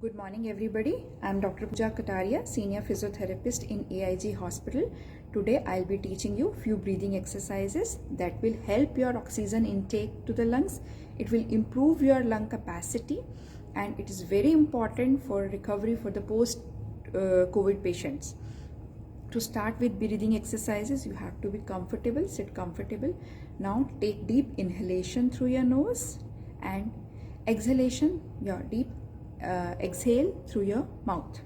Good morning everybody. I am Dr. Pooja Kataria, Senior Physiotherapist in AIG Hospital. Today I'll be teaching you few breathing exercises that will help your oxygen intake to the lungs. It will improve your lung capacity and it is very important for recovery for the post COVID patients. To start with breathing exercises, you have to be comfortable, sit comfortable. Now take deep inhalation through your nose and exhalation, your deep exhale through your mouth.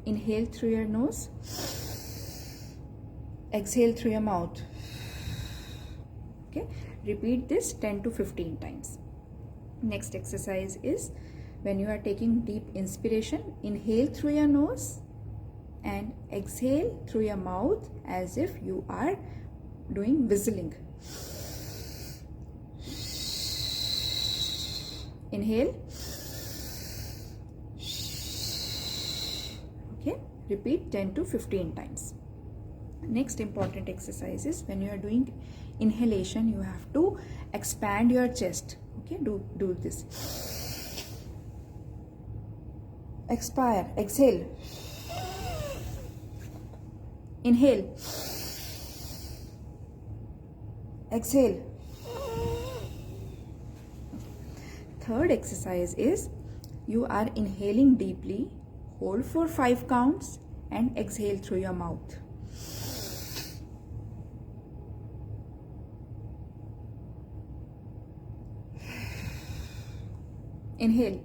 Inhale through your nose, exhale through your mouth. Okay, repeat this 10 to 15 times. Next exercise is when you are taking deep inspiration, inhale through your nose and exhale through your mouth as if you are doing whistling. Inhale. Okay, repeat 10 to 15 times. Next important exercise is when you are doing inhalation, you have to expand your chest. Okay, do this. Expire, exhale. Inhale. Exhale. Third exercise is you are inhaling deeply, hold for 5 counts and exhale through your mouth. Inhale.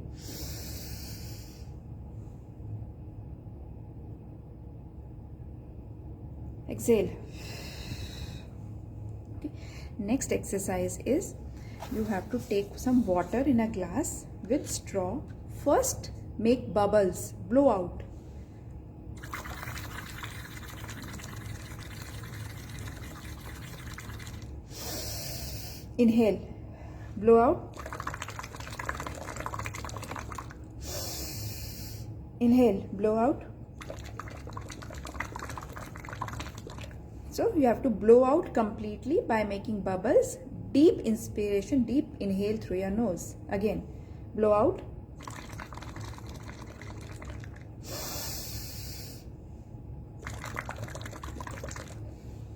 Exhale. Okay. Next exercise is you have to take some water in a glass with straw. First, make bubbles, blow out. Inhale, blow out. Inhale, blow out. So you have to blow out completely by making bubbles. Deep inspiration, deep inhale through your nose. Again, blow out.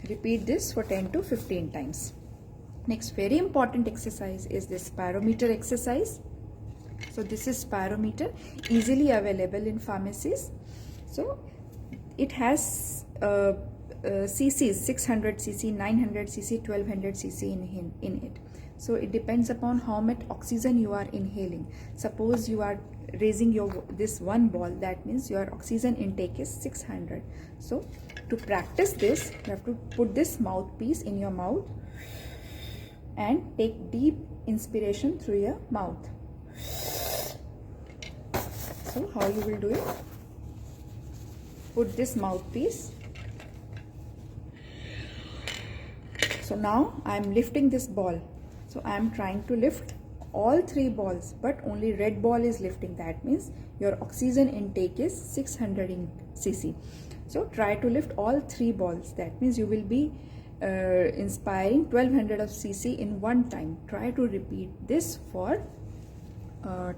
Repeat this for 10 to 15 times. Next very important exercise is this spirometer exercise. So this is spirometer, easily available in pharmacies. So it has cc's, 600 cc, 900 cc, 1200 cc in it. So it depends upon how much oxygen you are inhaling. Suppose you are raising this one ball, that means your oxygen intake is 600. So to practice this, you have to put this mouthpiece in your mouth and take deep inspiration through your mouth. So how you will do it? Put this mouthpiece. So now I am lifting this ball. So I am trying to lift all 3 balls, but only red ball is lifting. That means your oxygen intake is 600 cc. So try to lift all 3 balls. That means you will be inspiring 1200 of cc in one time. Try to repeat this for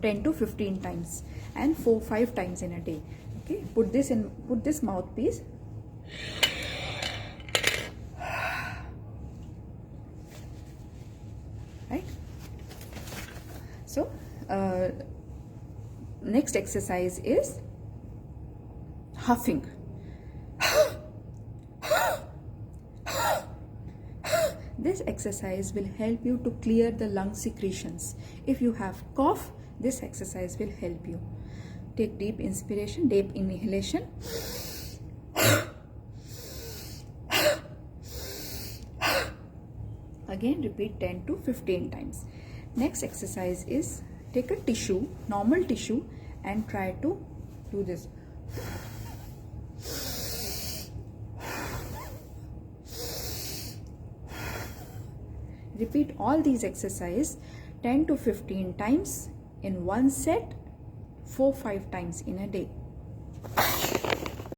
10 to 15 times and 4-5 times in a day. Okay, put this mouthpiece. Right. So next exercise is huffing. This exercise will help you to clear the lung secretions. If you have cough, this exercise will help you. Take deep inspiration, deep inhalation. Again, repeat 10 to 15 times. Next exercise is take a tissue, normal tissue, and try to do this. Repeat all these exercises 10 to 15 times in one set, 4-5 times in a day.